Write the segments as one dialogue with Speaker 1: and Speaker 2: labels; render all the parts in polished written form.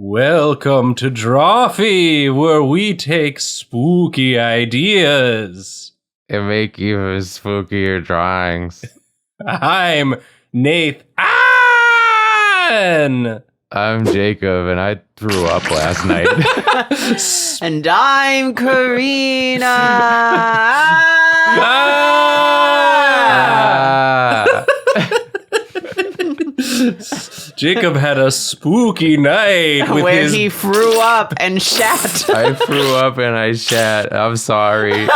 Speaker 1: Welcome to Drawfee, where we take spooky ideas
Speaker 2: and make even spookier drawings.
Speaker 1: I'm Nathan.
Speaker 2: I'm Jacob, and I threw up last night.
Speaker 3: And I'm Karina.
Speaker 1: Jacob had a spooky night with
Speaker 3: where he threw up and shat.
Speaker 2: I threw up and I shat. I'm sorry.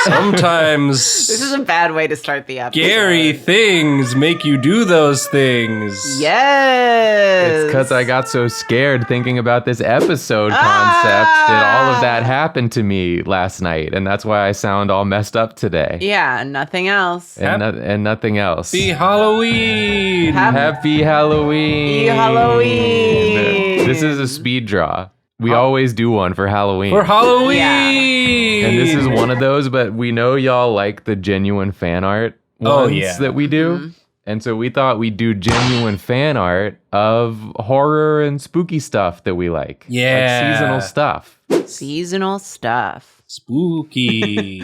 Speaker 1: Sometimes
Speaker 3: This is a bad way to start the episode.
Speaker 1: scary things make you do those things.
Speaker 3: Yes.
Speaker 2: It's because I got so scared thinking about this episode concept that all of that happened to me last night, and that's why I sound all messed up today.
Speaker 3: Yeah, nothing else.
Speaker 2: And nothing else.
Speaker 1: Happy Halloween!
Speaker 2: Happy Halloween!
Speaker 3: Halloween!
Speaker 2: This is a speed draw. We always do one for Halloween.
Speaker 1: For Halloween!
Speaker 3: Yeah.
Speaker 2: And this is one of those, but we know y'all like the genuine fan art ones that we do.
Speaker 3: Mm-hmm.
Speaker 2: And so we thought we'd do genuine fan art of horror and spooky stuff that we like.
Speaker 1: Yeah.
Speaker 2: Like seasonal stuff.
Speaker 3: Seasonal stuff.
Speaker 1: Spooky.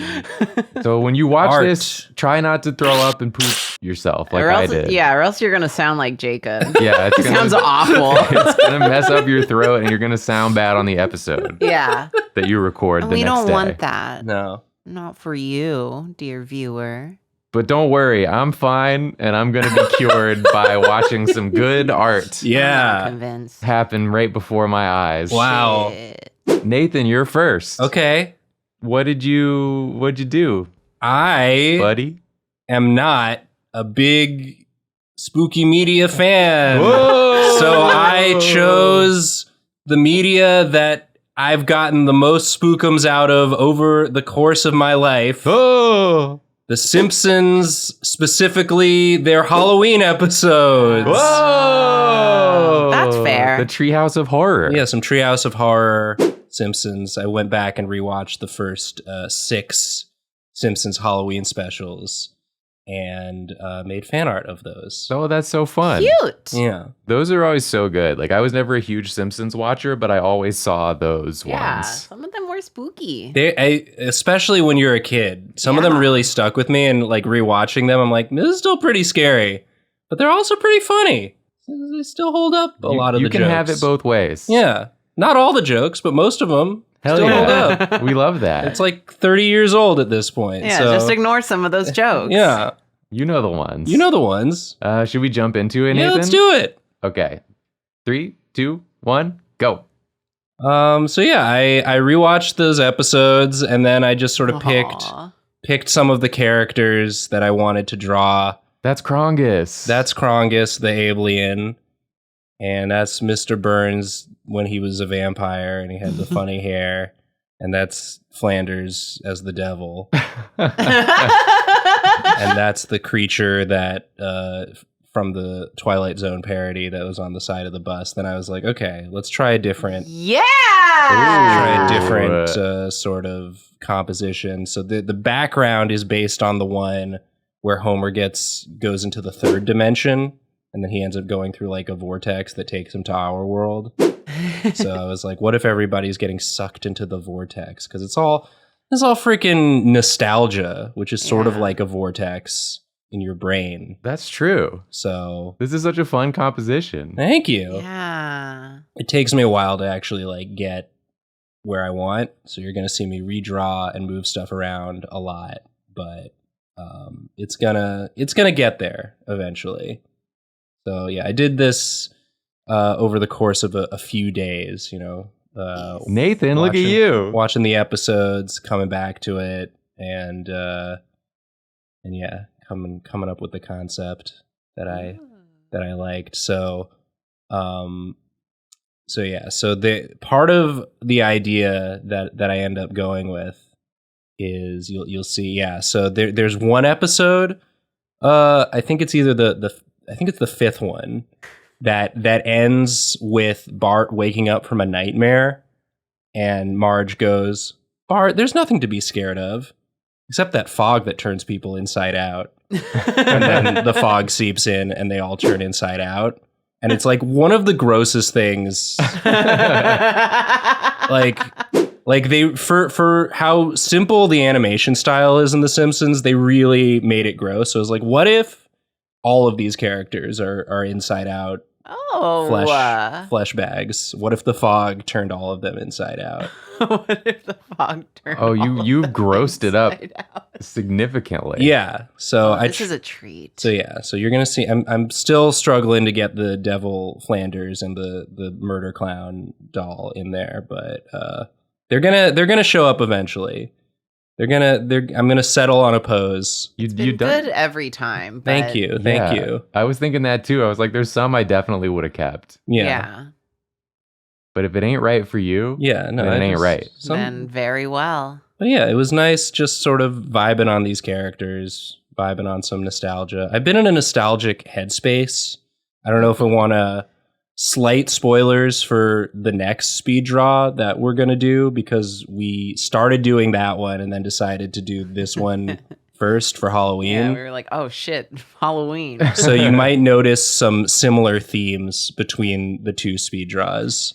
Speaker 2: So when you watch
Speaker 1: Art.
Speaker 2: this, try not to throw up and poop yourself like
Speaker 3: or
Speaker 2: I
Speaker 3: else,
Speaker 2: did.
Speaker 3: Yeah, or else you're going to sound like Jacob.
Speaker 2: Yeah, it's gonna,
Speaker 3: Sounds awful.
Speaker 2: it's gonna mess up your throat and you're gonna sound bad on the episode
Speaker 3: Yeah.
Speaker 2: that you record the
Speaker 3: We
Speaker 2: next
Speaker 3: don't
Speaker 2: day.
Speaker 3: want that.
Speaker 1: No.
Speaker 3: Not for you, dear viewer.
Speaker 2: But don't worry, I'm fine, and I'm gonna be cured by watching some good art
Speaker 3: I'm not
Speaker 1: Yeah.
Speaker 3: convinced.
Speaker 2: happen right before my eyes.
Speaker 1: Wow.
Speaker 3: Shit.
Speaker 2: Nathan, you're first.
Speaker 1: Okay.
Speaker 2: What'd you do,
Speaker 1: I
Speaker 2: buddy?
Speaker 1: am not a big spooky media fan.
Speaker 2: Whoa!
Speaker 1: So I chose the media that I've gotten the most spookums out of over the course of my life.
Speaker 2: Oh!
Speaker 1: The Simpsons, specifically their Halloween episodes.
Speaker 2: Whoa!
Speaker 3: That's fair.
Speaker 2: The Treehouse of Horror.
Speaker 1: Yeah, some Treehouse of Horror Simpsons. I went back and rewatched the first 6 Simpsons Halloween specials and made fan art of those.
Speaker 2: Oh, that's so fun.
Speaker 3: Cute.
Speaker 1: Yeah.
Speaker 2: Those are always so good. Like, I was never a huge Simpsons watcher, but I always saw those
Speaker 3: Yeah,
Speaker 2: ones.
Speaker 3: some of them were spooky.
Speaker 1: Especially when you're a kid. Some of them
Speaker 3: Yeah.
Speaker 1: really stuck with me, and like rewatching them, I'm like, this is still pretty scary, but they're also pretty funny. They still hold up a lot of the
Speaker 2: You
Speaker 1: jokes.
Speaker 2: can have it both ways.
Speaker 1: Yeah. Not all the jokes, but most of them
Speaker 2: Hell
Speaker 1: still hold
Speaker 2: yeah.
Speaker 1: up.
Speaker 2: We love that.
Speaker 1: It's like 30 years old at this point.
Speaker 3: Yeah,
Speaker 1: so,
Speaker 3: just ignore some of those jokes.
Speaker 1: yeah.
Speaker 2: You know the ones.
Speaker 1: You know the ones.
Speaker 2: Should we jump into it,
Speaker 1: Yeah,
Speaker 2: Nathan?
Speaker 1: let's do it.
Speaker 2: Okay. 3, 2, 1, go.
Speaker 1: So yeah, I rewatched those episodes, and then I just sort of
Speaker 3: Aw.
Speaker 1: picked some of the characters that I wanted to draw.
Speaker 2: That's Krongus.
Speaker 1: That's Krongus, the alien, and that's Mr. Burns when he was a vampire and he had the funny hair, and that's Flanders as the devil, and that's the creature that from the Twilight Zone parody that was on the side of the bus. Then I was like, okay, let's try a different.
Speaker 3: Yeah.
Speaker 1: Try a
Speaker 2: Ooh.
Speaker 1: different sort of composition. So the background is based on the one where Homer goes into the third dimension, and then he ends up going through like a vortex that takes him to our world. So I was like, what if everybody's getting sucked into the vortex? Because it's all freaking nostalgia, which is sort of
Speaker 3: Yeah.
Speaker 1: like a vortex in your brain.
Speaker 2: That's true.
Speaker 1: So
Speaker 2: This is such a fun composition.
Speaker 1: thank you.
Speaker 3: Yeah.
Speaker 1: It takes me a while to actually like get where I want. So you're gonna see me redraw and move stuff around a lot, but it's gonna get there eventually. So yeah, I did this over the course of a few days. You know,
Speaker 2: Nathan, look at
Speaker 1: watching-
Speaker 2: you.
Speaker 1: watching the episodes, coming back to it, and yeah, coming up with the concept that I liked. So so the part of the idea that I end up going with is you'll see, yeah. So there's one episode, I think it's either I think it's the 5th one that ends with Bart waking up from a nightmare, and Marge goes, "Bart, there's nothing to be scared of except that fog that turns people inside out." And then the fog seeps in and they all turn inside out. And it's like one of the grossest things. Like they for how simple the animation style is in The Simpsons, they really made it gross. So it was like, what if all of these characters are inside out flesh bags? What if the fog turned all of them inside out?
Speaker 3: What if the fog turned?
Speaker 2: Oh, you grossed it up
Speaker 3: out?
Speaker 2: significantly.
Speaker 1: Yeah. So
Speaker 3: This is a treat.
Speaker 1: So yeah. So you're gonna see. I'm still struggling to get the Devil Flanders and the Murder Clown doll in there, but they're gonna show up eventually. I'm gonna settle on a pose.
Speaker 3: It's been good every time.
Speaker 1: Thank you.
Speaker 2: I was thinking that too. I was like, there's some I definitely would have kept.
Speaker 1: Yeah.
Speaker 2: But if it ain't right for you, then it ain't right.
Speaker 3: Then very well.
Speaker 1: But yeah, it was nice just sort of vibing on these characters, vibing on some nostalgia. I've been in a nostalgic headspace. I don't know if I want to slight spoilers for the next speed draw that we're going to do, because we started doing that one and then decided to do this one first for Halloween.
Speaker 3: Yeah, we were like, oh shit, Halloween.
Speaker 1: So you might notice some similar themes between the two speed draws.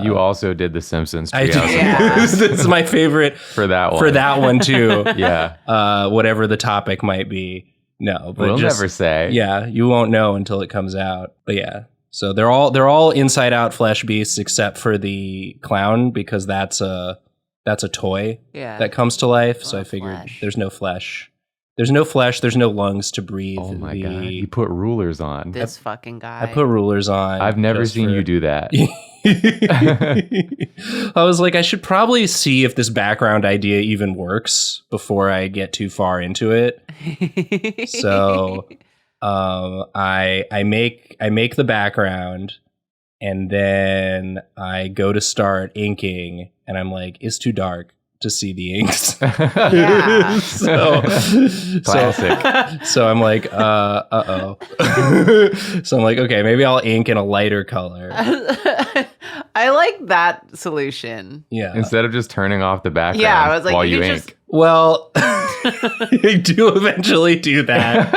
Speaker 2: You also did The Simpsons
Speaker 1: I
Speaker 2: Treehouse.
Speaker 1: did.
Speaker 3: Yeah.
Speaker 1: This is my favorite
Speaker 2: For that one.
Speaker 1: for that one too.
Speaker 2: Yeah.
Speaker 1: Whatever the topic might be. No, but
Speaker 2: We'll never say.
Speaker 1: Yeah, you won't know until it comes out. But yeah. So they're all inside out flesh beasts except for the clown, because that's a toy that comes to life. So I figured there's no flesh. There's no flesh, there's no lungs to breathe.
Speaker 2: Oh my God. You put rulers on.
Speaker 3: This fucking guy.
Speaker 1: I put rulers on.
Speaker 2: I've never seen you do that.
Speaker 1: I was like, I should probably see if this background idea even works before I get too far into it. So I make the background, and then I go to start inking, and I'm like, it's too dark to see the inks.
Speaker 3: Yeah.
Speaker 2: Classic.
Speaker 1: So I'm like, uh-oh. So I'm like, okay, maybe I'll ink in a lighter color.
Speaker 3: I like that solution.
Speaker 1: Yeah.
Speaker 2: Instead of just turning off the background
Speaker 3: I was like,
Speaker 2: while
Speaker 3: you
Speaker 2: you
Speaker 3: could
Speaker 2: ink.
Speaker 3: just-
Speaker 1: Well, I do eventually do that.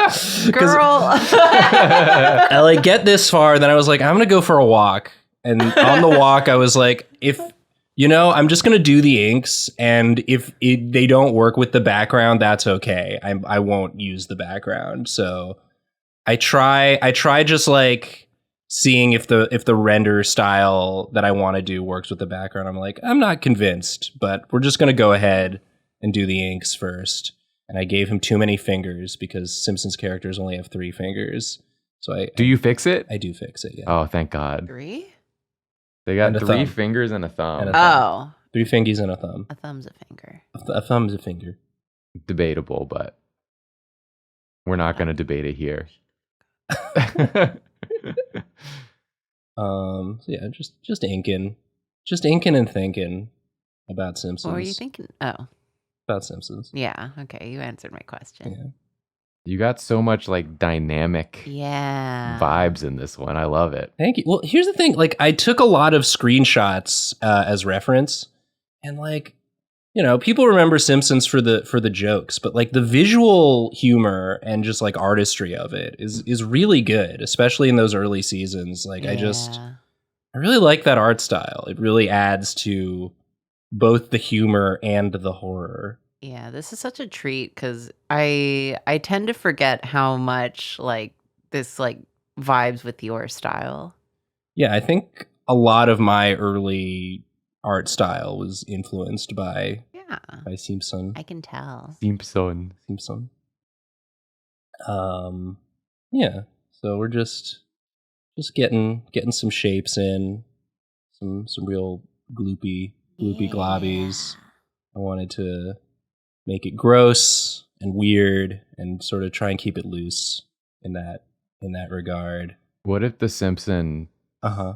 Speaker 3: Girl.
Speaker 1: I like get this far, then I was like, I'm gonna go for a walk. And on the walk, I was like, I'm just gonna do the inks, and if they don't work with the background, that's okay. I won't use the background. So I try just like seeing if the render style that I want to do works with the background. I'm like, I'm not convinced, but we're just gonna go ahead and do the inks first. And I gave him too many fingers because Simpsons characters only have 3 fingers. So
Speaker 2: Do you fix it?
Speaker 1: I do fix it, yeah.
Speaker 2: Oh, thank God.
Speaker 3: 3?
Speaker 2: They got
Speaker 1: And a
Speaker 2: 3
Speaker 1: thumb.
Speaker 2: fingers and a thumb.
Speaker 1: And a thumb.
Speaker 3: Oh.
Speaker 1: 3 fingies and a thumb.
Speaker 3: A thumb's a finger.
Speaker 1: A thumb's a finger.
Speaker 2: Debatable, but we're not going to debate it here.
Speaker 1: So yeah, just inking and thinking about Simpsons.
Speaker 3: What were you thinking? Oh,
Speaker 1: About Simpsons.
Speaker 3: yeah. Okay, you answered my question.
Speaker 1: Yeah.
Speaker 2: You got so much like dynamic
Speaker 3: Yeah.
Speaker 2: vibes in this one. I love it.
Speaker 1: Thank you. Well, here's the thing. Like, I took a lot of screenshots as reference, and like, people remember Simpsons for the jokes, but like the visual humor and just like artistry of it is really good, especially in those early seasons. Like, I really like that art style. It really adds to both the humor and the horror.
Speaker 3: Yeah, this is such a treat because I tend to forget how much like this like vibes with your style.
Speaker 1: Yeah, I think a lot of my early art style was influenced by Simpson.
Speaker 3: I can tell.
Speaker 2: Simpson.
Speaker 1: Yeah. So we're just getting some shapes in, some real gloopy globbies. I wanted to make it gross and weird and sort of try and keep it loose in that regard.
Speaker 2: What if the Simpson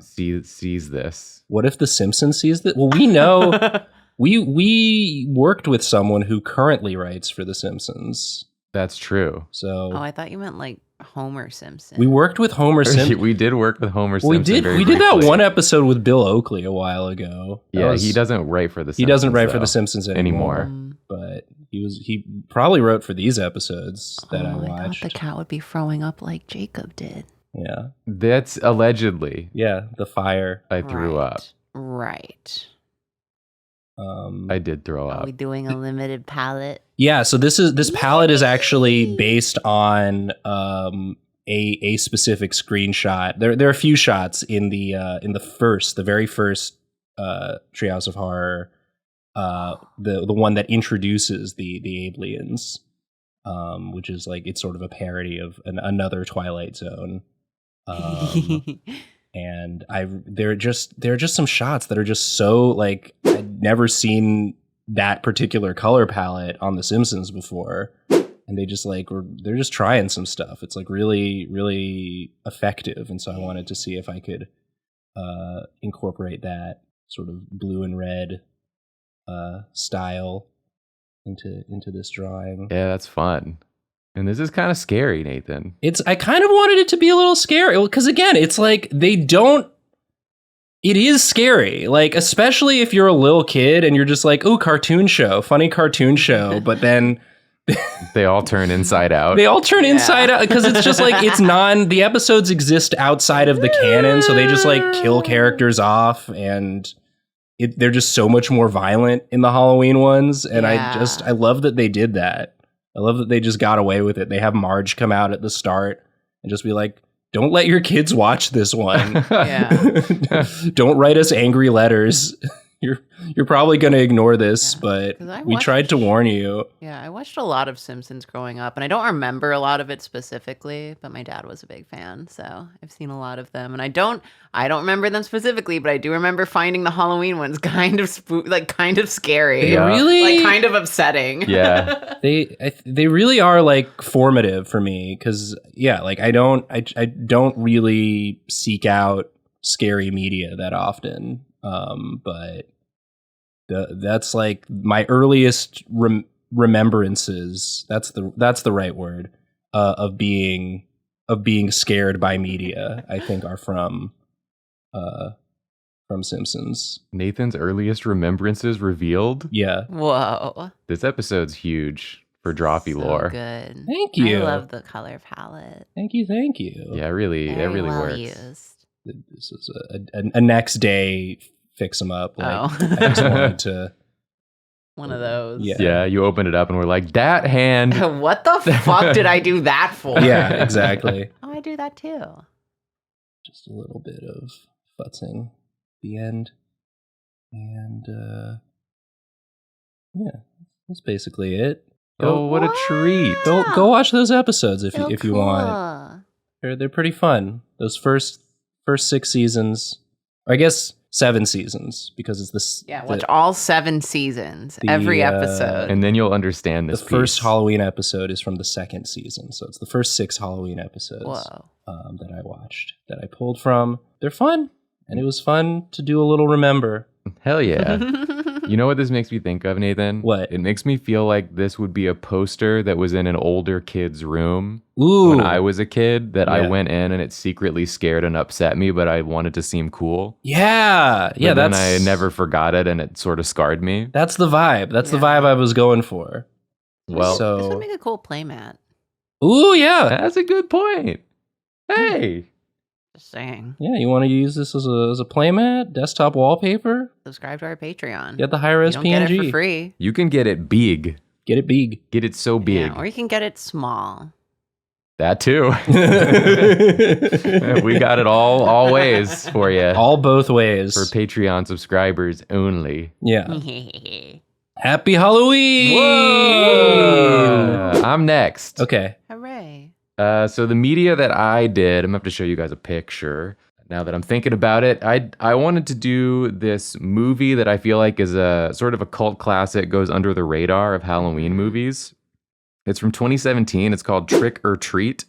Speaker 2: sees this?
Speaker 1: What if the Simpson sees that? Well, we know we worked with someone who currently writes for the Simpsons.
Speaker 2: That's true.
Speaker 1: So
Speaker 3: I thought you meant like Homer Simpson.
Speaker 1: we worked with Homer Simpson.
Speaker 2: We did work with Homer
Speaker 1: We
Speaker 2: Simpson.
Speaker 1: did that
Speaker 2: briefly.
Speaker 1: one episode with Bill Oakley a while ago.
Speaker 2: Yeah, he doesn't write for the Simpsons.
Speaker 1: He doesn't write for
Speaker 2: though,
Speaker 1: the Simpsons anymore. But he probably wrote for these episodes that I
Speaker 3: I
Speaker 1: watched.
Speaker 3: thought the cat would be throwing up like Jacob did.
Speaker 1: Yeah.
Speaker 2: That's allegedly.
Speaker 1: Yeah, the fire.
Speaker 2: I threw up.
Speaker 3: Right.
Speaker 2: I did throw
Speaker 3: Are
Speaker 2: up.
Speaker 3: we doing a limited palette?
Speaker 1: Yeah, so this palette is actually based on a specific screenshot. There are a few shots in the very first Treehouse of Horror, the one that introduces the aliens, which is like it's sort of a parody of another Twilight Zone. And there are just some shots that are just so like I'd never seen that particular color palette on The Simpsons before, and they just like they're just trying some stuff. It's like really, really effective, and so I wanted to see if I could incorporate that sort of blue and red style into this drawing.
Speaker 2: Yeah, that's fun. And this is kind of scary, Nathan.
Speaker 1: I kind of wanted it to be a little scary because again, it's like it is scary, like especially if you're a little kid and you're just like, oh, funny cartoon show, but then
Speaker 2: they all turn inside out.
Speaker 1: They all turn inside out because it's just like the episodes exist outside of the canon, so they just like kill characters off, and they're just so much more violent in the Halloween ones, and I love that they did that. I love that they just got away with it. They have Marge come out at the start and just be like, don't let your kids watch this one. Don't write us angry letters. You're probably going to ignore this, but we tried to warn you.
Speaker 3: Yeah, I watched a lot of Simpsons growing up, and I don't remember a lot of it specifically, but my dad was a big fan, so I've seen a lot of them. And I don't remember them specifically, but I do remember finding the Halloween ones kind of kind of scary.
Speaker 2: Yeah.
Speaker 1: Really?
Speaker 3: Like kind of upsetting.
Speaker 2: Yeah.
Speaker 1: They really are like formative for me because like I don't really seek out scary media that often. But that's like my earliest remembrances. That's the right word of being scared by media. I think are from Simpsons.
Speaker 2: Nathan's earliest remembrances revealed.
Speaker 1: Yeah.
Speaker 3: Whoa.
Speaker 2: This episode's huge for Drawfee
Speaker 3: So
Speaker 2: lore.
Speaker 3: Good.
Speaker 1: Thank you.
Speaker 3: I love the color palette.
Speaker 1: Thank you.
Speaker 2: Yeah, really,
Speaker 3: Very
Speaker 2: it really
Speaker 3: well
Speaker 2: works.
Speaker 3: used.
Speaker 1: This is a next day fix them up. Like, I just wanted to.
Speaker 3: One of those.
Speaker 2: Yeah, you open it up and we're like, that hand.
Speaker 3: What the fuck did I do that for?
Speaker 1: Yeah, exactly.
Speaker 3: Oh, I do that too.
Speaker 1: Just a little bit of futzing at the end. And yeah, that's basically it.
Speaker 2: Oh, what a treat.
Speaker 1: Go watch those episodes if
Speaker 3: So
Speaker 1: you want. They're pretty fun. Those first 6 seasons, or I guess 7 seasons, because it's this.
Speaker 3: Yeah, watch all 7 seasons, every episode.
Speaker 2: And then you'll understand this.
Speaker 1: The first Halloween episode is from the 2nd season, so it's the first 6 Halloween episodes.
Speaker 3: Whoa.
Speaker 1: That I watched, that I pulled from. They're fun, and it was fun to do a little remember.
Speaker 2: Hell yeah. You know what this makes me think of, Nathan?
Speaker 1: What?
Speaker 2: It makes me feel like this would be a poster that was in an older kid's room.
Speaker 1: Ooh.
Speaker 2: When I was a kid, that I
Speaker 1: Yeah.
Speaker 2: went in and it secretly scared and upset me, but I wanted to seem cool.
Speaker 1: Yeah,
Speaker 2: But then
Speaker 1: that's.
Speaker 2: I never forgot it and it sort of scarred me.
Speaker 1: That's the vibe. That's the vibe I was going for.
Speaker 2: Well,
Speaker 3: This would
Speaker 1: So.
Speaker 3: make a cool playmat.
Speaker 1: Ooh, yeah.
Speaker 2: that's a good point. Hey.
Speaker 3: Just saying.
Speaker 1: Yeah, you want to use this as a playmat, desktop wallpaper?
Speaker 3: Subscribe to our Patreon.
Speaker 1: Get the high
Speaker 3: You
Speaker 1: res
Speaker 3: don't get it
Speaker 1: PNG.
Speaker 3: for free.
Speaker 2: You can get it big.
Speaker 1: Get it big.
Speaker 2: Get it so big.
Speaker 3: Yeah, or you can get it small.
Speaker 2: That too. We got it all ways for you.
Speaker 1: All both ways.
Speaker 2: For Patreon subscribers only.
Speaker 1: Yeah. Happy Halloween!
Speaker 2: I'm next.
Speaker 1: Okay.
Speaker 3: Hooray.
Speaker 2: So the media that I did, I'm gonna have to show you guys a picture. Now that I'm thinking about it, I wanted to do this movie that I feel like is a sort of a cult classic, goes under the radar of Halloween movies. It's from 2017. It's called Trick or Treat,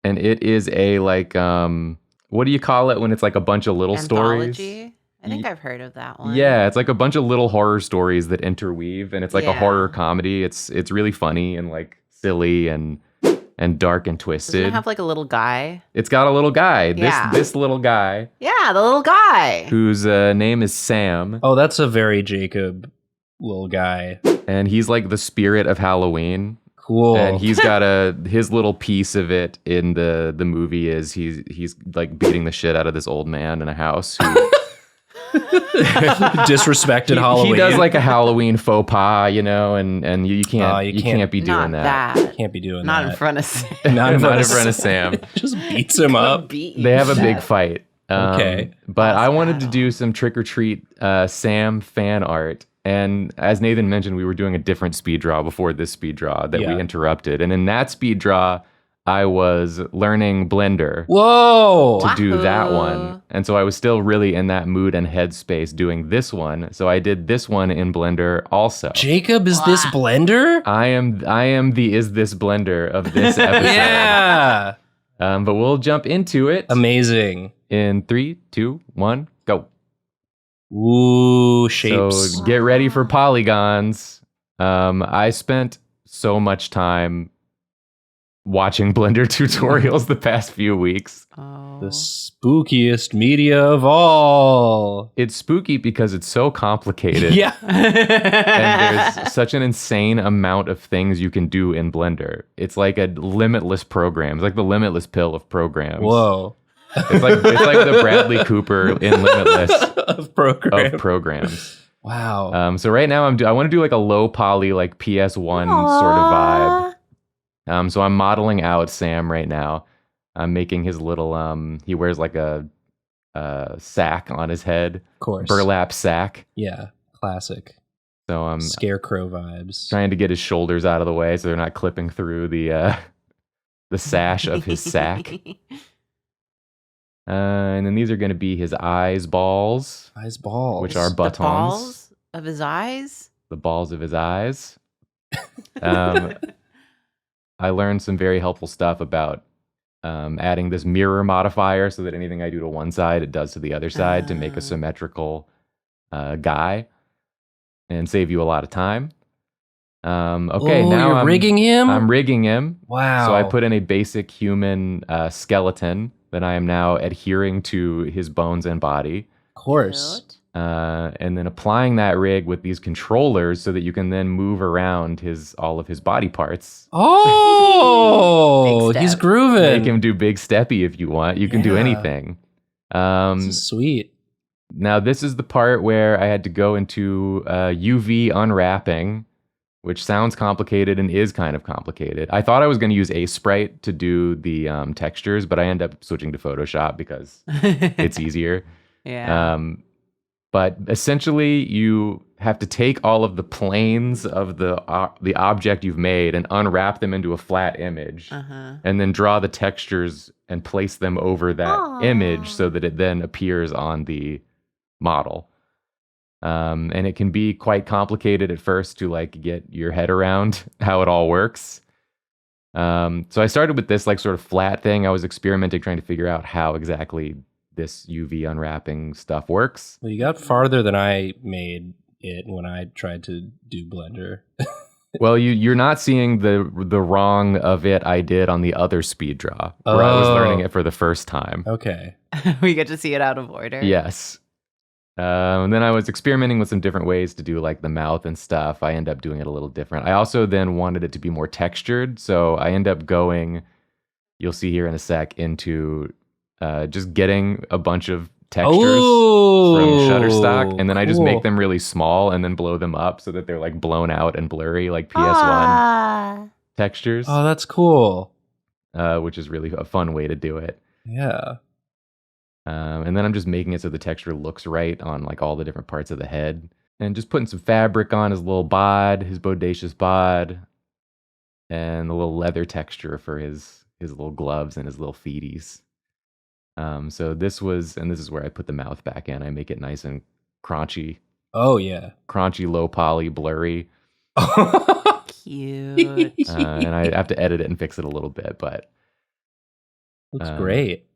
Speaker 2: and it is a like what do you call it when it's like a bunch of little stories?
Speaker 3: Anthology? I think I've heard of that one.
Speaker 2: Yeah, it's like a bunch of little horror stories that interweave, and it's like a
Speaker 3: Yeah.
Speaker 2: horror comedy. It's really funny and like silly and dark and
Speaker 3: Doesn't
Speaker 2: twisted.
Speaker 3: it have like a little guy?
Speaker 2: It's got a little guy.
Speaker 3: Yeah.
Speaker 2: This little guy
Speaker 3: Yeah, the little guy.
Speaker 2: whose name is Sam,
Speaker 1: Oh, that's a very Jacob little guy.
Speaker 2: and he's like the spirit of Halloween.
Speaker 1: Cool.
Speaker 2: And he's got his little piece of it in the movie is he's like beating the shit out of this old man in a house who
Speaker 1: disrespected Halloween.
Speaker 2: He does like a Halloween faux pas, and you can't be doing that.
Speaker 1: Can't be doing
Speaker 3: Not
Speaker 1: that.
Speaker 3: in front of Sam.
Speaker 2: Not in front of Sam.
Speaker 1: Just beats him up.
Speaker 2: They have a big fight.
Speaker 1: Okay.
Speaker 2: But I wanted to do some trick or treat Sam fan art. And as Nathan mentioned, we were doing a different speed draw before this speed draw that we interrupted. And in that speed draw, I was learning Blender to do that one. And so I was still really in that mood and headspace doing this one. So I did this one in Blender also.
Speaker 1: Jacob, is this Blender?
Speaker 2: I am the Is This Blender of this episode.
Speaker 1: Yeah.
Speaker 2: But we'll jump into it.
Speaker 1: Amazing.
Speaker 2: In 3, 2, 1, go.
Speaker 1: Ooh, shapes.
Speaker 2: So get ready for polygons. I spent so much time watching Blender tutorials the past few weeks.
Speaker 3: Oh.
Speaker 1: The spookiest media of all.
Speaker 2: It's spooky because it's so complicated.
Speaker 1: Yeah.
Speaker 2: And there's such an insane amount of things you can do in Blender. It's like a limitless program. It's like the limitless pill of programs.
Speaker 1: Whoa.
Speaker 2: It's like the Bradley Cooper in Limitless
Speaker 1: of
Speaker 2: programs.
Speaker 1: Wow.
Speaker 2: So right now I want to do like a low poly, like PS1 sort of vibe. So I'm modeling out Sam right now. I'm making his little he wears like a sack on his head.
Speaker 1: Of course.
Speaker 2: Burlap sack.
Speaker 1: Yeah. Classic.
Speaker 2: So I'm
Speaker 1: scarecrow vibes.
Speaker 2: Trying to get his shoulders out of the way so they're not clipping through the sash of his sack. And then these are going to be his eyes balls.
Speaker 1: Eyes balls.
Speaker 2: Which are buttons.
Speaker 3: The balls of his eyes?
Speaker 2: The balls of his eyes. I learned some very helpful stuff about adding this mirror modifier so that anything I do to one side, it does to the other side to make a symmetrical guy and save you a lot of time. Okay, now
Speaker 1: you're rigging him?
Speaker 2: I'm rigging him.
Speaker 1: Wow.
Speaker 2: So I put in a basic human skeleton that I am now adhering to his bones and body.
Speaker 1: Of course.
Speaker 2: And then applying that rig with these controllers so that you can then move around all of his body parts.
Speaker 1: Oh, he's grooving.
Speaker 2: Make him do big steppy if you want. You can do anything.
Speaker 1: This is sweet.
Speaker 2: Now, this is the part where I had to go into UV unwrapping, which sounds complicated and is kind of complicated. I thought I was going to use Ace Sprite to do the textures, but I end up switching to Photoshop because it's easier.
Speaker 3: Yeah.
Speaker 2: But essentially, you have to take all of the planes of the object you've made and unwrap them into a flat image, and then draw the textures and place them over that image so that it then appears on the model. And it can be quite complicated at first to like get your head around how it all works. So I started with this like sort of flat thing. I was experimenting, trying to figure out how exactly this UV unwrapping stuff works.
Speaker 1: Well, you got farther than I made it when I tried to do Blender.
Speaker 2: Well, you're not seeing the wrong of it I did on the other speed draw where I was learning it for the first time.
Speaker 1: Okay.
Speaker 3: We get to see it out of order.
Speaker 2: Yes. And then I was experimenting with some different ways to do like the mouth and stuff. I end up doing it a little different. I also then wanted it to be more textured. So I end up going, you'll see here in a sec, into just getting a bunch of textures from Shutterstock. And then I just make them really small and then blow them up so that they're like blown out and blurry like PS1 textures.
Speaker 1: Oh, that's cool.
Speaker 2: Which is really a fun way to do it.
Speaker 1: Yeah.
Speaker 2: And then I'm just making it so the texture looks right on like all the different parts of the head. And just putting some fabric on his little bod, his bodacious bod. And the little leather texture for his little gloves and his little feeties. So this is where I put the mouth back in. I make it nice and crunchy.
Speaker 1: Oh, yeah.
Speaker 2: Crunchy, low poly, blurry.
Speaker 3: Cute.
Speaker 2: And I have to edit it and fix it a little bit, but...
Speaker 1: Looks great.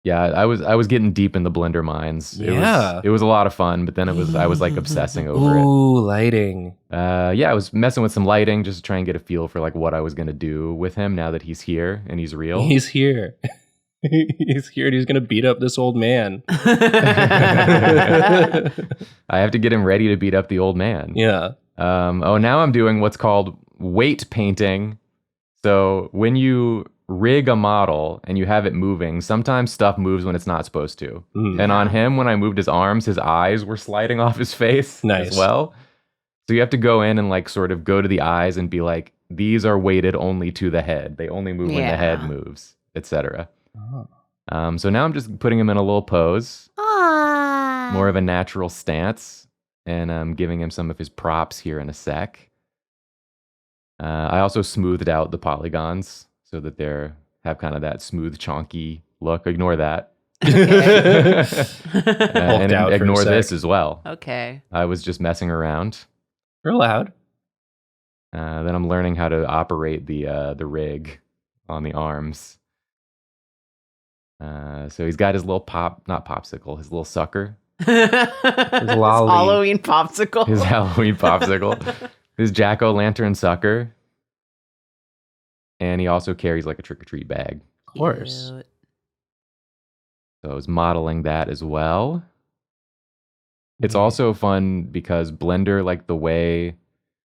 Speaker 2: Yeah, I was getting deep in the Blender mines. It was a lot of fun, but then I was like obsessing over it.
Speaker 1: Ooh, lighting.
Speaker 2: Yeah, I was messing with some lighting just to try and get a feel for like what I was gonna do with him now that he's here and he's real.
Speaker 1: He's here. He's here and he's gonna beat up this old man.
Speaker 2: I have to get him ready to beat up the old man.
Speaker 1: Yeah.
Speaker 2: Now I'm doing what's called weight painting. So when you rig a model and you have it moving, sometimes stuff moves when it's not supposed to. And on him, when I moved his arms, his eyes were sliding off his face as well. So you have to go in and like sort of go to the eyes and be like, these are weighted only to the head. They only move when the head moves, etc. So now I'm just putting him in a little pose, more of a natural stance, and I'm giving him some of his props here in a sec. I also smoothed out the polygons so that they have kind of that smooth, chonky look. Ignore that. And ignore this as well.
Speaker 3: Okay.
Speaker 2: I was just messing around.
Speaker 1: You're allowed.
Speaker 2: Then I'm learning how to operate the rig on the arms. So he's got his little his little sucker.
Speaker 3: His Halloween popsicle.
Speaker 2: His Halloween popsicle. His jack-o'-lantern sucker. And he also carries like a trick-or-treat bag.
Speaker 1: Of course.
Speaker 3: Cute.
Speaker 2: So I was modeling that as well. It's also fun because Blender, like the way,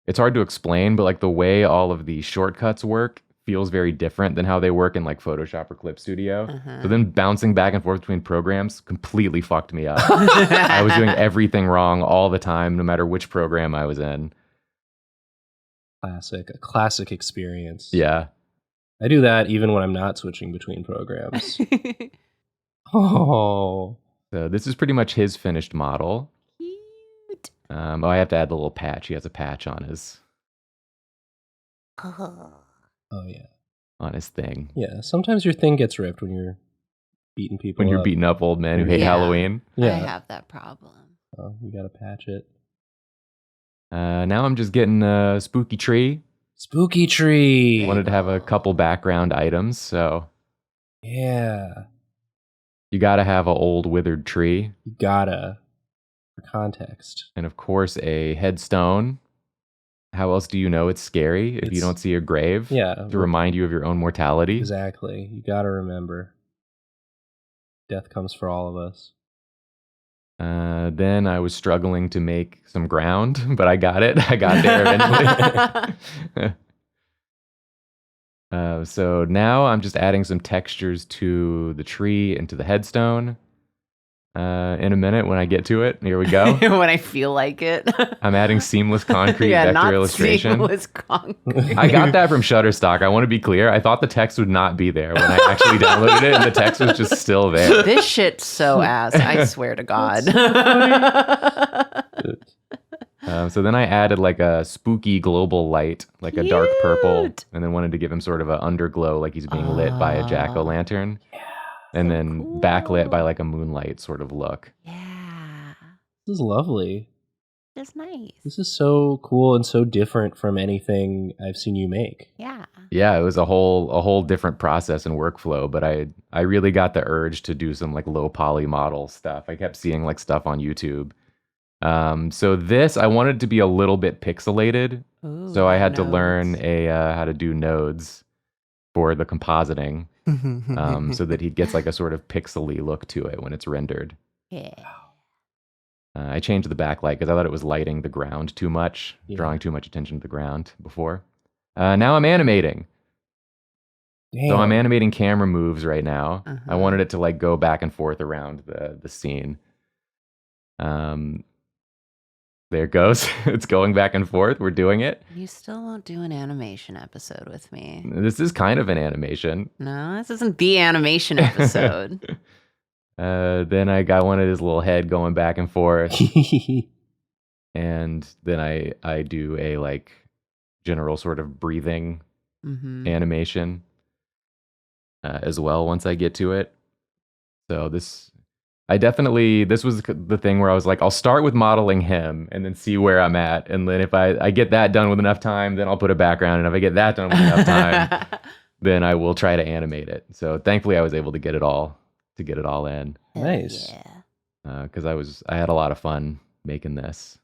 Speaker 2: it's hard to explain, but like the way all of the shortcuts work feels very different than how they work in like Photoshop or Clip Studio. So then bouncing back and forth between programs completely fucked me up. I was doing everything wrong all the time, no matter which program I was in.
Speaker 1: A classic experience.
Speaker 2: Yeah.
Speaker 1: I do that even when I'm not switching between programs. Oh.
Speaker 2: So this is pretty much his finished model.
Speaker 3: Cute.
Speaker 2: I have to add the little patch. He has a patch on his
Speaker 1: Oh, yeah.
Speaker 2: on his thing.
Speaker 1: Yeah, sometimes your thing gets ripped when you're beating people
Speaker 2: When you're
Speaker 1: up.
Speaker 2: beating up old men who hate Halloween.
Speaker 1: Yeah.
Speaker 3: I have that problem.
Speaker 1: Oh, you gotta patch it.
Speaker 2: Now I'm just getting a spooky tree.
Speaker 1: Spooky tree!
Speaker 2: Wanted to have a couple background items, so
Speaker 1: Yeah.
Speaker 2: you gotta have an old withered tree.
Speaker 1: You gotta. For context.
Speaker 2: And of course, a headstone. How else do you know it's scary if you don't see a grave?
Speaker 1: Yeah.
Speaker 2: To remind you of your own mortality.
Speaker 1: Exactly. You gotta remember. Death comes for all of us.
Speaker 2: Then I was struggling to make some ground, but I got it. I got there eventually. So now I'm just adding some textures to the tree and to the headstone. In a minute when I get to it. Here we go.
Speaker 3: When I feel like it.
Speaker 2: I'm adding seamless concrete vector illustration.
Speaker 3: Seamless concrete.
Speaker 2: I got that from Shutterstock. I want to be clear. I thought the text would not be there when I actually downloaded it, and the text was just still there.
Speaker 3: This shit's so ass. I swear to God.
Speaker 2: So then I added like a spooky global light, like a dark purple, and then wanted to give him sort of an underglow, like he's being lit by a jack-o'-lantern. And then backlit by like a moonlight sort of look.
Speaker 3: Yeah.
Speaker 1: This is lovely.
Speaker 3: It's nice.
Speaker 1: This is so cool and so different from anything I've seen you make.
Speaker 3: Yeah.
Speaker 2: Yeah, it was a whole different process and workflow, but I really got the urge to do some like low poly model stuff. I kept seeing like stuff on YouTube. So this, I wanted to be a little bit pixelated.
Speaker 3: Ooh,
Speaker 2: so I had to
Speaker 3: nodes.
Speaker 2: learn how to do nodes for the compositing. So that he gets like a sort of pixely look to it when it's rendered.
Speaker 3: Yeah.
Speaker 2: I changed the backlight because I thought it was lighting the ground too much,
Speaker 1: Yeah.
Speaker 2: drawing too much attention to the ground before. Now I'm animating.
Speaker 1: Damn.
Speaker 2: So I'm animating camera moves right now. I
Speaker 3: Uh-huh.
Speaker 2: wanted it to like go back and forth around the scene. There it goes. It's going back and forth. We're doing it.
Speaker 3: You still won't do an animation episode with me.
Speaker 2: This is kind of an animation.
Speaker 3: No, this isn't the animation episode.
Speaker 2: Then I wanted his little head going back and forth. And then I do a like general sort of breathing
Speaker 3: Mm-hmm.
Speaker 2: animation as well once I get to it. So this was the thing where I was like, I'll start with modeling him and then see where I'm at. And then if I get that done with enough time, then I'll put a background. And if I get that done with enough time, then I will try to animate it. So thankfully I was able to get it all in.
Speaker 1: Nice.
Speaker 3: Yeah.
Speaker 2: Because I had a lot of fun making this.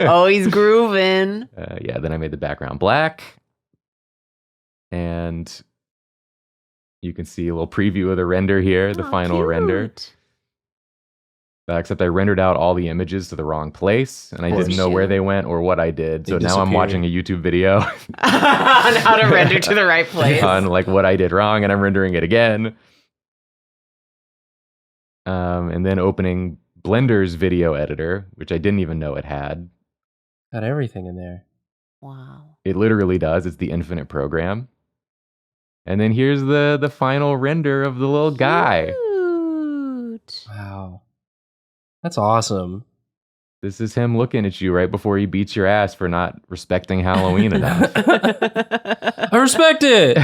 Speaker 3: Oh, he's grooving.
Speaker 2: Yeah, then I made the background black. And you can see a little preview of the render here, the
Speaker 3: Oh,
Speaker 2: final render.
Speaker 3: cute.
Speaker 2: Except I rendered out all the images to the wrong place, and I didn't know where they went or what I did. So now I'm watching a YouTube video
Speaker 3: on how to render to the right place.
Speaker 2: on like what I did wrong, and I'm rendering it again. And then opening Blender's video editor, which I didn't even know it had.
Speaker 1: Got everything in there.
Speaker 3: Wow.
Speaker 2: It literally does. It's the infinite program. And then here's the final render of the little guy.
Speaker 3: Cute.
Speaker 1: Wow. That's awesome.
Speaker 2: This is him looking at you right before he beats your ass for not respecting Halloween enough.
Speaker 1: I respect it.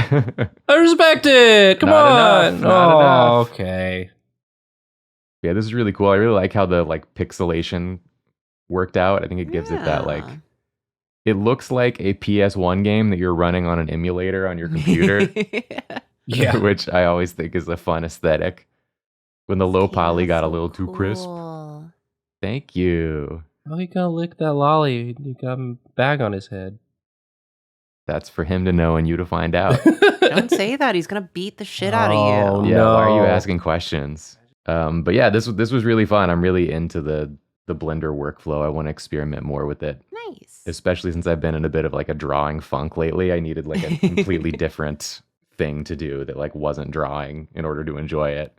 Speaker 1: I respect it. Come on.
Speaker 2: Not enough.
Speaker 1: Okay.
Speaker 2: Yeah, this is really cool. I really like how the like pixelation worked out. I think it gives it that like, it looks like a PS1 game that you're running on an emulator on your computer.
Speaker 1: Yeah.
Speaker 2: Which I always think is a fun aesthetic. When the low poly got a little too crisp. Thank you.
Speaker 1: Oh, he gonna lick that lolly. He got a bag on his head.
Speaker 2: That's for him to know and you to find out.
Speaker 3: Don't say that. He's gonna beat the shit out of you.
Speaker 2: Yeah, why are you asking questions? But yeah, this was really fun. I'm really into the Blender workflow. I want to experiment more with it.
Speaker 3: Nice.
Speaker 2: Especially since I've been in a bit of like a drawing funk lately. I needed like a completely different thing to do that like wasn't drawing in order to enjoy it.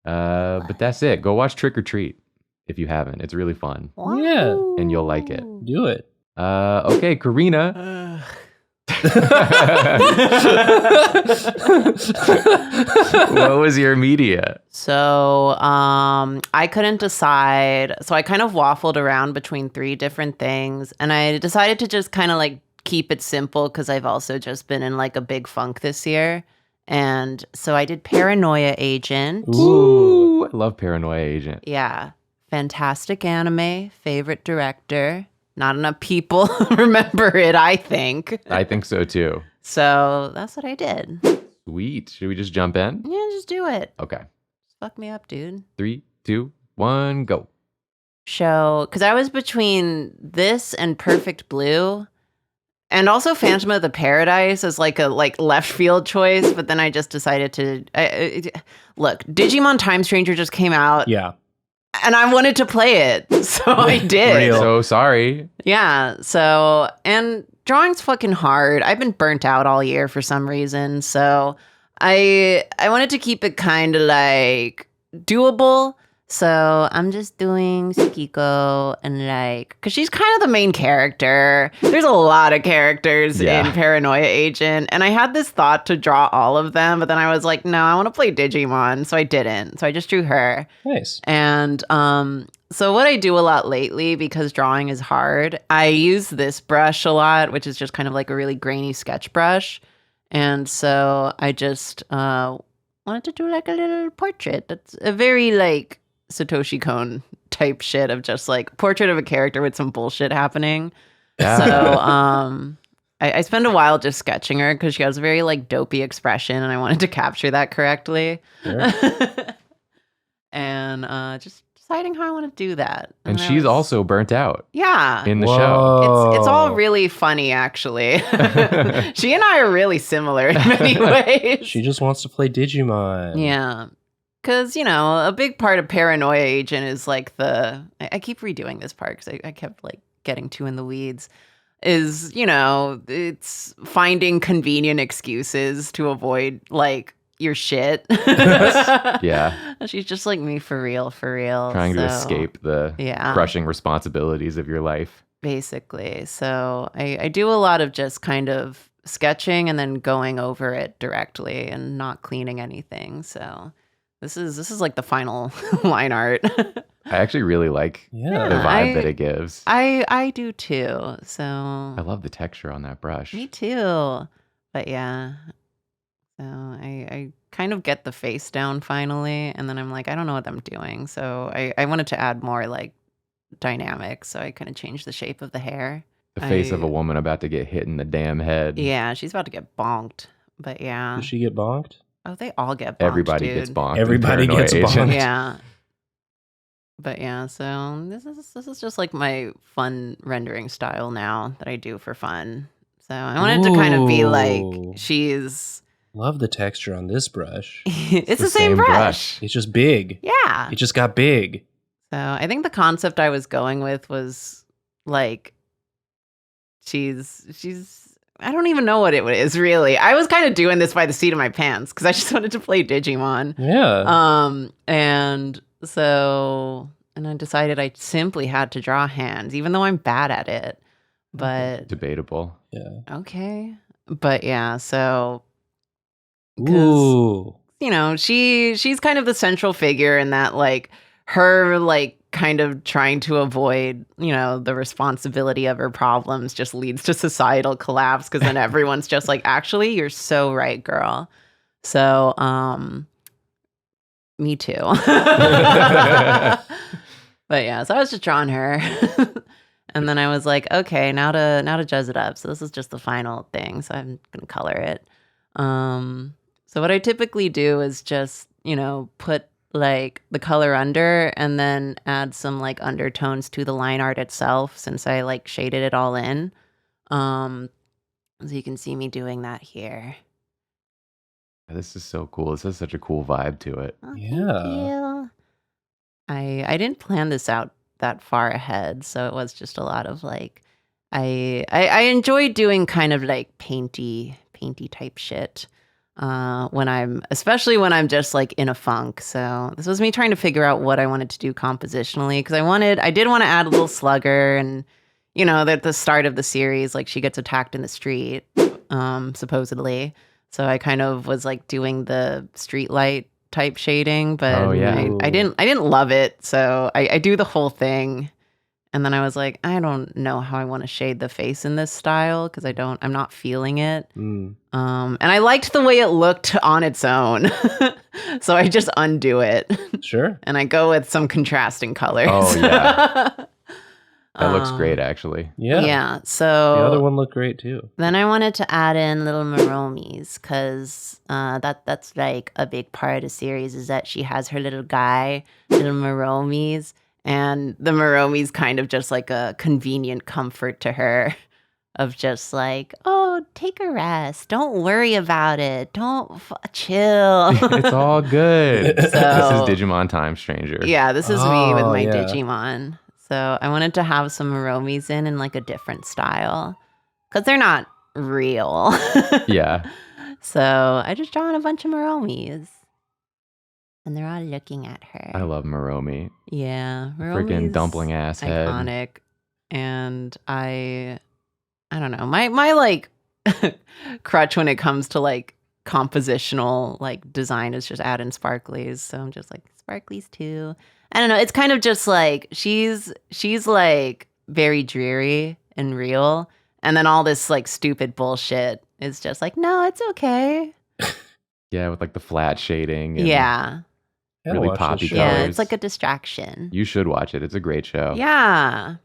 Speaker 2: But that's it. Go watch Trick or Treat if you haven't. It's really fun.
Speaker 3: Wow.
Speaker 1: Yeah.
Speaker 2: And you'll like it.
Speaker 1: Do it.
Speaker 2: Okay, Karina. What was your media?
Speaker 3: So I couldn't decide. So I kind of waffled around between 3 different things. And I decided to just kind of like keep it simple because I've also just been in like a big funk this year. And so I did Paranoia Agent.
Speaker 2: Ooh, I love Paranoia Agent.
Speaker 3: Yeah. Fantastic anime. Favorite director. Not enough people remember it, I think.
Speaker 2: I think so too.
Speaker 3: So that's what I did.
Speaker 2: Sweet. Should we just jump in?
Speaker 3: Yeah, just do it.
Speaker 2: Okay.
Speaker 3: Fuck me up, dude.
Speaker 2: 3, 2, 1, go.
Speaker 3: Show, because I was between this and Perfect Blue. And also Phantom of the Paradise as like a left field choice, but then I just decided to look. Digimon Time Stranger just came out,
Speaker 1: Yeah.
Speaker 3: and I wanted to play it, so I did.
Speaker 1: Real.
Speaker 2: So sorry.
Speaker 3: Yeah. So and drawing's fucking hard. I've been burnt out all year for some reason, so I wanted to keep it kind of like doable. So I'm just doing Sukiko and like, cause she's kind of the main character. There's a lot of characters in Paranoia Agent. And I had this thought to draw all of them, but then I was like, no, I want to play Digimon. So I didn't. So I just drew her.
Speaker 1: Nice.
Speaker 3: And so what I do a lot lately, because drawing is hard, I use this brush a lot, which is just kind of like a really grainy sketch brush. And so I just wanted to do like a little portrait. That's a very like Satoshi Kon type shit of just like portrait of a character with some bullshit happening.
Speaker 2: Yeah.
Speaker 3: So I spend a while just sketching her because she has a very like dopey expression and I wanted to capture that correctly.
Speaker 1: Sure.
Speaker 3: And just deciding how I want to do that.
Speaker 2: And she's also burnt out in the show.
Speaker 1: Whoa.
Speaker 3: It's all really funny, actually. She and I are really similar in many ways.
Speaker 1: She just wants to play Digimon.
Speaker 3: Yeah. Because, you know, a big part of Paranoia Agent is like I keep redoing this part because I kept like getting too in the weeds, is, you know, it's finding convenient excuses to avoid like your shit.
Speaker 2: Yeah.
Speaker 3: She's just like me for real.
Speaker 2: Trying to escape the crushing responsibilities of your life.
Speaker 3: Basically. So I do a lot of just kind of sketching and then going over it directly and not cleaning anything. So this is like the final line art.
Speaker 2: I actually really like the vibe that it gives.
Speaker 3: I do too. So
Speaker 2: I love the texture on that brush.
Speaker 3: Me too. But yeah. So I kind of get the face down finally, and then I'm like, I don't know what I'm doing. So I wanted to add more like dynamics, so I kind of changed the shape of the hair.
Speaker 2: The face of a woman about to get hit in the damn head.
Speaker 3: Yeah, she's about to get bonked. But yeah.
Speaker 1: Does she get bonked?
Speaker 3: Oh, they all get bonked.
Speaker 2: Everybody
Speaker 3: dude.
Speaker 2: gets bonked.
Speaker 1: Everybody gets bonked.
Speaker 3: Yeah. But yeah, so this is just like my fun rendering style now that I do for fun. So I wanted to kind of be like, she's...
Speaker 1: Love the texture on this brush.
Speaker 3: It's the same brush.
Speaker 1: It's just big.
Speaker 3: Yeah.
Speaker 1: It just got big.
Speaker 3: So I think the concept I was going with was like she's I don't even know what it is really. I was kind of doing this by the seat of my pants because I just wanted to play Digimon.
Speaker 1: Yeah.
Speaker 3: And so and I decided I simply had to draw hands, even though I'm bad at it. But
Speaker 2: Debatable.
Speaker 1: Yeah.
Speaker 3: okay. But yeah, so
Speaker 1: Ooh.
Speaker 3: you know, she's kind of the central figure in that, like, her, like, kind of trying to avoid, you know, the responsibility of her problems just leads to societal collapse because then everyone's just like, actually, you're so right, girl. So, me too. But yeah, so I was just drawing her. And then I was like, okay, now to jazz it up. So this is just the final thing. So I'm gonna color it. So what I typically do is just, you know, put like the color under and then add some like undertones to the line art itself since I like shaded it all in. So you can see me doing that here.
Speaker 2: This is so cool. This has such a cool vibe to it.
Speaker 3: Oh,
Speaker 1: Yeah.
Speaker 3: thank you. I didn't plan this out that far ahead, so it was just a lot of like I enjoy doing kind of like painty type shit. Especially when I'm just like in a funk. So this was me trying to figure out what I wanted to do compositionally because I did want to add a little slugger and you know, at the start of the series, like she gets attacked in the street, supposedly. So I kind of was like doing the street light type shading, but
Speaker 2: Oh, yeah.
Speaker 3: I didn't love it. So I do the whole thing. And then I was like, I don't know how I want to shade the face in this style because I'm not feeling it.
Speaker 1: Mm.
Speaker 3: And I liked the way it looked on its own. So I just undo it.
Speaker 1: Sure.
Speaker 3: And I go with some contrasting colors.
Speaker 2: Oh, yeah. That looks great, actually.
Speaker 1: Yeah.
Speaker 3: Yeah. So
Speaker 1: The other one looked great too.
Speaker 3: then I wanted to add in little Maromis because that's like a big part of the series is that she has her little guy, little Maromis. And the Maromi's kind of just like a convenient comfort to her of just like, oh, take a rest. Don't worry about it. Don't chill.
Speaker 2: It's all good. This is
Speaker 3: So-
Speaker 2: Digimon Time Stranger.
Speaker 3: Yeah, this is me with
Speaker 1: Oh,
Speaker 3: my
Speaker 1: yeah.
Speaker 3: Digimon. So I wanted to have some Maromis in like a different style because they're not real.
Speaker 2: Yeah.
Speaker 3: So I just drawn a bunch of Maromis. And they're all looking at her.
Speaker 2: I love Maromi.
Speaker 3: Yeah,
Speaker 2: Freaking
Speaker 3: Maromi's
Speaker 2: dumpling ass head.
Speaker 3: iconic. And I don't know. My like crutch when it comes to like compositional like design is just add in sparklies. So I'm just like sparklies too. I don't know. It's kind of just like she's like very dreary and real. And then all this like stupid bullshit is just like, no, it's okay.
Speaker 2: Yeah, with like the flat shading. And
Speaker 3: Yeah.
Speaker 1: Gotta
Speaker 2: Really
Speaker 1: watch this
Speaker 2: poppy
Speaker 1: show.
Speaker 3: Yeah,
Speaker 2: colors.
Speaker 3: it's like a distraction.
Speaker 2: You should watch it. It's a great show.
Speaker 3: Yeah.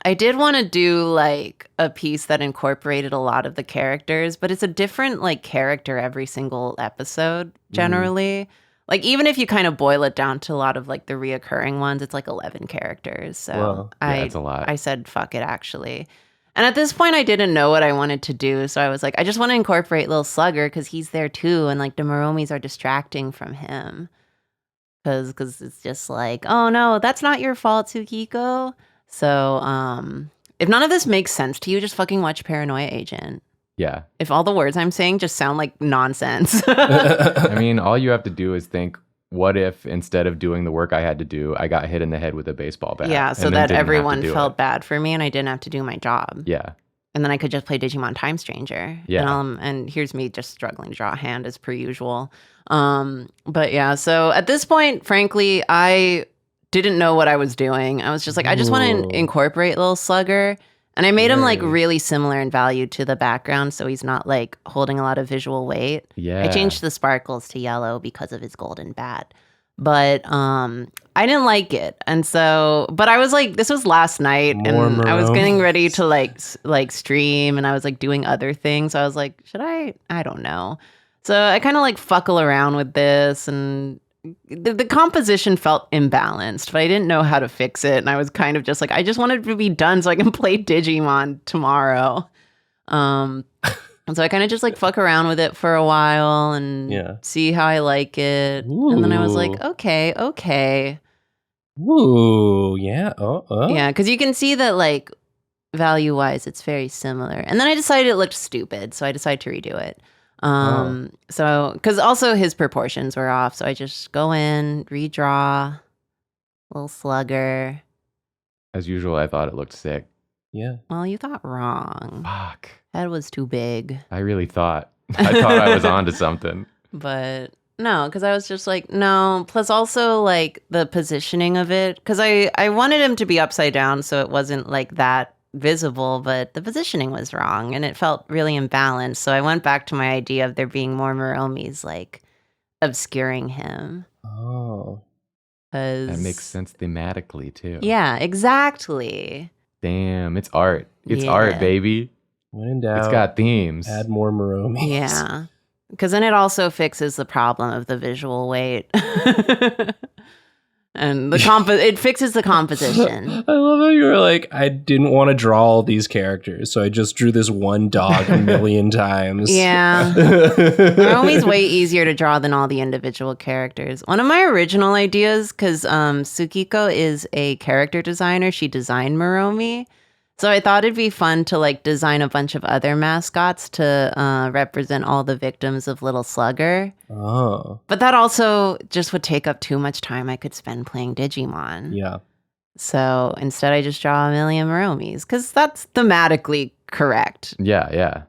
Speaker 3: I did want to do like a piece that incorporated a lot of the characters, but it's a different like character every single episode generally. Like even if you kind of boil it down to a lot of like the reoccurring ones, it's like 11 characters. So
Speaker 1: Wow.
Speaker 2: Yeah, it's a lot.
Speaker 3: I said fuck it actually. And at this point I didn't know what I wanted to do, so I was like I just want to incorporate Lil Slugger cuz he's there too and like the Maromis are distracting from him. Cuz it's just like, "Oh no, that's not your fault, Tsukiko." So, if none of this makes sense to you, just fucking watch Paranoia Agent.
Speaker 2: Yeah.
Speaker 3: If all the words I'm saying just sound like nonsense.
Speaker 2: I mean, all you have to do is think, what if instead of doing the work I had to do, I got hit in the head with a baseball bat?
Speaker 3: Yeah, so
Speaker 2: and then
Speaker 3: that
Speaker 2: didn't have to
Speaker 3: everyone
Speaker 2: do
Speaker 3: felt
Speaker 2: it?
Speaker 3: bad for me and I didn't have to do my job.
Speaker 2: Yeah.
Speaker 3: And then I could just play Digimon Time Stranger.
Speaker 2: Yeah.
Speaker 3: And here's me just struggling to draw a hand as per usual. But yeah, so at this point, frankly, I didn't know what I was doing. I was just like, I just want
Speaker 1: Ooh.
Speaker 3: to incorporate Little Slugger. And I made him like
Speaker 1: Nice.
Speaker 3: really similar in value to the background, so he's not like holding a lot of visual weight.
Speaker 2: Yeah.
Speaker 3: I changed the sparkles to yellow because of his golden bat. But I didn't like it. And so, but I was like, this was last night
Speaker 1: More
Speaker 3: and I was
Speaker 1: Maroons.
Speaker 3: getting ready to like stream and I was like doing other things. So I was like, should I don't know. So I kind of like fuckle around with this and the composition felt imbalanced, but I didn't know how to fix it. And I was kind of just like, I just wanted it to be done so I can play Digimon tomorrow. And so I kind of just like fuck around with it for a while and
Speaker 1: Yeah.
Speaker 3: see how I like it. And then I was like,
Speaker 1: Ooh.
Speaker 3: okay.
Speaker 1: Ooh, yeah. Oh.
Speaker 3: Yeah, because you can see that, like, value-wise, it's very similar. And then I decided it looked stupid, so I decided to redo it. So, because also his proportions were off, so I just go in, redraw, little slugger.
Speaker 2: As usual, I thought it looked sick.
Speaker 1: Yeah.
Speaker 3: Well, you thought wrong.
Speaker 2: Fuck.
Speaker 3: Head was too big.
Speaker 2: I really thought. I thought I was onto something.
Speaker 3: But no, because I was just like, no. Plus also like the positioning of it, because I wanted him to be upside down so it wasn't like that visible, but the positioning was wrong and it felt really imbalanced. So I went back to my idea of there being more Muromis like obscuring him.
Speaker 1: Oh.
Speaker 2: That makes sense thematically too.
Speaker 3: Yeah, exactly.
Speaker 2: Damn, it's art. It's art, baby.
Speaker 1: When in doubt,
Speaker 2: it's got themes.
Speaker 1: Add more Muromis.
Speaker 3: Yeah. Because then it also fixes the problem of the visual weight. And it fixes the composition.
Speaker 1: I love how you were like, I didn't want to draw all these characters, so I just drew this one dog a million times.
Speaker 3: Yeah. They're always way easier to draw than all the individual characters. One of my original ideas, because Tsukiko is a character designer, she designed Muromi. So I thought it'd be fun to like design a bunch of other mascots to represent all the victims of Little Slugger.
Speaker 1: Oh.
Speaker 3: But that also just would take up too much time I could spend playing Digimon.
Speaker 1: Yeah.
Speaker 3: So instead I just draw a million Muromis because that's thematically correct.
Speaker 2: Yeah.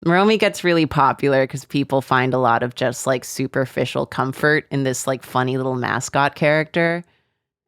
Speaker 3: Muromi gets really popular because people find a lot of just like superficial comfort in this like funny little mascot character.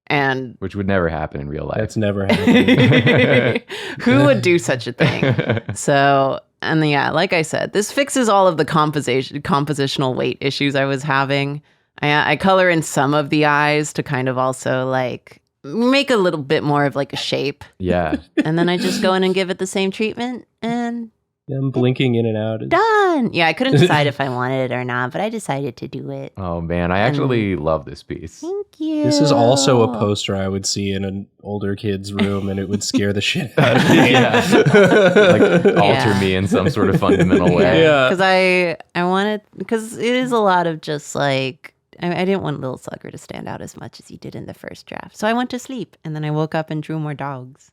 Speaker 3: And
Speaker 2: which would never happen in real life.
Speaker 1: That's never happened.
Speaker 3: Who would do such a thing? So, and yeah, like I said, this fixes all of the compositional weight issues I was having. I color in some of the eyes to kind of also like make a little bit more of like a shape.
Speaker 2: Yeah.
Speaker 3: And then I just go in and give it the same treatment and
Speaker 1: them blinking in and out.
Speaker 3: Done. Yeah, I couldn't decide if I wanted it or not, but I decided to do it.
Speaker 2: Oh man, I actually love this piece.
Speaker 3: Thank you.
Speaker 1: This is also a poster I would see in an older kid's room, and it would scare the shit out of me.
Speaker 2: Like alter me in some sort of fundamental way.
Speaker 1: Yeah,
Speaker 3: because I wanted, because it is a lot of just like I didn't want Little Slugger to stand out as much as he did in the first draft, so I went to sleep and then I woke up and drew more dogs.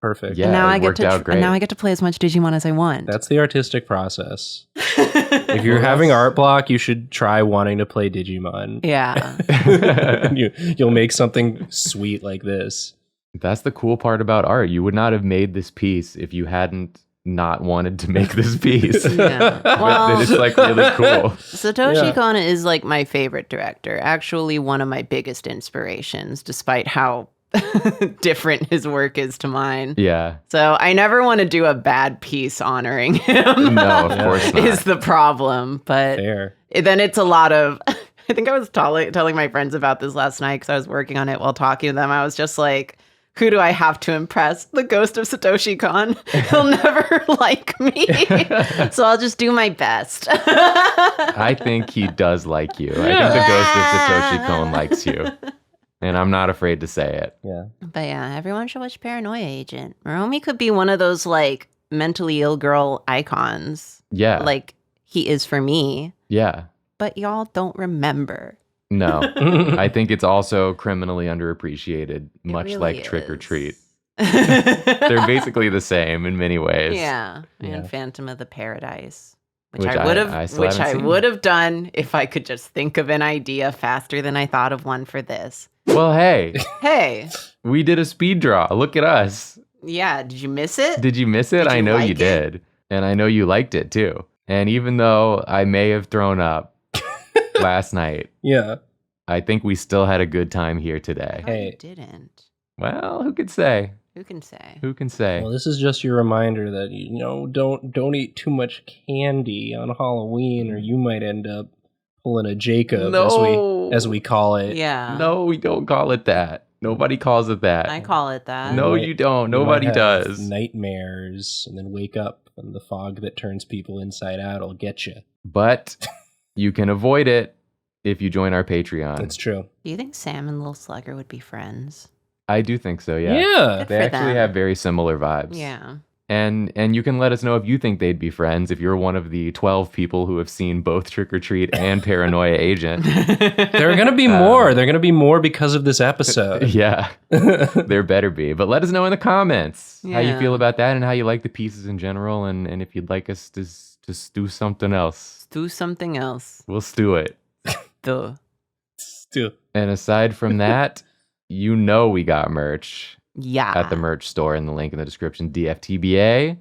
Speaker 1: Perfect.
Speaker 2: Yeah,
Speaker 3: and now
Speaker 2: it worked out great.
Speaker 3: And now I get to play as much Digimon as I want.
Speaker 1: That's the artistic process. If you're having art block, you should try wanting to play Digimon.
Speaker 3: Yeah.
Speaker 1: You'll make something sweet like this.
Speaker 2: That's the cool part about art. You would not have made this piece if you hadn't not wanted to make this piece.
Speaker 3: Yeah. Well,
Speaker 2: it's like really cool.
Speaker 3: Satoshi Kon is like my favorite director. Actually, one of my biggest inspirations, despite how different his work is to mine.
Speaker 2: Yeah.
Speaker 3: So I never want to do a bad piece honoring him.
Speaker 2: No, of course not.
Speaker 3: Is the problem. But
Speaker 1: fair.
Speaker 3: Then it's a lot of, I think I was telling my friends about this last night because I was working on it while talking to them. I was just like, who do I have to impress? The ghost of Satoshi Kon. He'll never like me. So I'll just do my best.
Speaker 2: I think he does like you. I think the ghost of Satoshi Kon likes you. And I'm not afraid to say it.
Speaker 1: Yeah.
Speaker 3: But yeah, everyone should watch Paranoia Agent. Muromi could be one of those like mentally ill girl icons.
Speaker 2: Yeah.
Speaker 3: Like he is for me.
Speaker 2: Yeah.
Speaker 3: But y'all don't remember.
Speaker 2: No. I think it's also criminally underappreciated, much
Speaker 3: really
Speaker 2: like Trick or
Speaker 3: is.
Speaker 2: Treat. They're basically the same in many ways.
Speaker 3: Yeah.
Speaker 1: Yeah.
Speaker 3: And Phantom of the Paradise.
Speaker 2: Which
Speaker 3: I would have
Speaker 2: still haven't seen.
Speaker 3: would have done if I could just think of an idea faster than I thought of one for this.
Speaker 2: Well, hey,
Speaker 3: Hey.
Speaker 2: we did a speed draw. Look at us.
Speaker 3: Yeah, did you miss it?
Speaker 2: Did you miss it?
Speaker 3: Did you
Speaker 2: I know
Speaker 3: like
Speaker 2: you
Speaker 3: it?
Speaker 2: did. And I know you liked it too. And even though I may have thrown up last night,
Speaker 1: Yeah.
Speaker 2: I think we still had a good time here today.
Speaker 3: Oh,
Speaker 1: Hey.
Speaker 3: you didn't.
Speaker 2: Well, who could say?
Speaker 3: Who can say?
Speaker 2: Who can say?
Speaker 1: Well, this is just your reminder that don't eat too much candy on Halloween, or you might end up pulling a Jacob,
Speaker 2: No.
Speaker 1: as we call it.
Speaker 3: Yeah.
Speaker 2: No, we don't call it that. Nobody calls it that.
Speaker 3: I call it that.
Speaker 2: No,
Speaker 1: might-
Speaker 2: you don't.
Speaker 1: You might
Speaker 2: Nobody
Speaker 1: have
Speaker 2: does.
Speaker 1: Nightmares, and then wake up, and the fog that turns people inside out will get you.
Speaker 2: But you can avoid it if you join our Patreon.
Speaker 1: That's true.
Speaker 3: Do you think Sam and Little Slugger would be friends?
Speaker 2: I do think so, yeah.
Speaker 1: Yeah.
Speaker 3: Good
Speaker 2: They
Speaker 3: for
Speaker 2: actually
Speaker 3: them.
Speaker 2: have very similar vibes.
Speaker 3: Yeah.
Speaker 2: And you can let us know if you think they'd be friends, if you're one of the 12 people who have seen both Trick or Treat and Paranoia Agent.
Speaker 1: There are going to be more. There are going to be more because of this episode.
Speaker 2: Yeah, there better be. But let us know in the comments how you
Speaker 3: Yeah.
Speaker 2: feel about that and how you like the pieces in general. And if you'd like us to just do something else,
Speaker 3: Do something else.
Speaker 2: we'll stew it.
Speaker 3: Duh.
Speaker 1: Still.
Speaker 2: And aside from that, you know we got merch
Speaker 3: Yeah.
Speaker 2: at the merch store in the link in the description, DFTBA.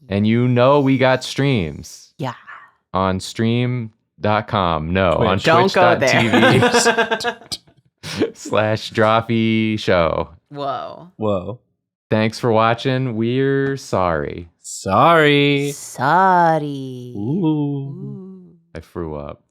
Speaker 2: And you know we got streams
Speaker 3: Yeah.
Speaker 2: on stream.com. No,
Speaker 1: Twitch.
Speaker 2: on
Speaker 3: Don't go
Speaker 2: twitch.tv
Speaker 3: there.
Speaker 2: /Drawfee show.
Speaker 3: Whoa.
Speaker 1: Whoa.
Speaker 2: Thanks for watching. We're sorry.
Speaker 1: Sorry.
Speaker 3: Sorry.
Speaker 1: Ooh.
Speaker 3: Ooh.
Speaker 2: I threw up.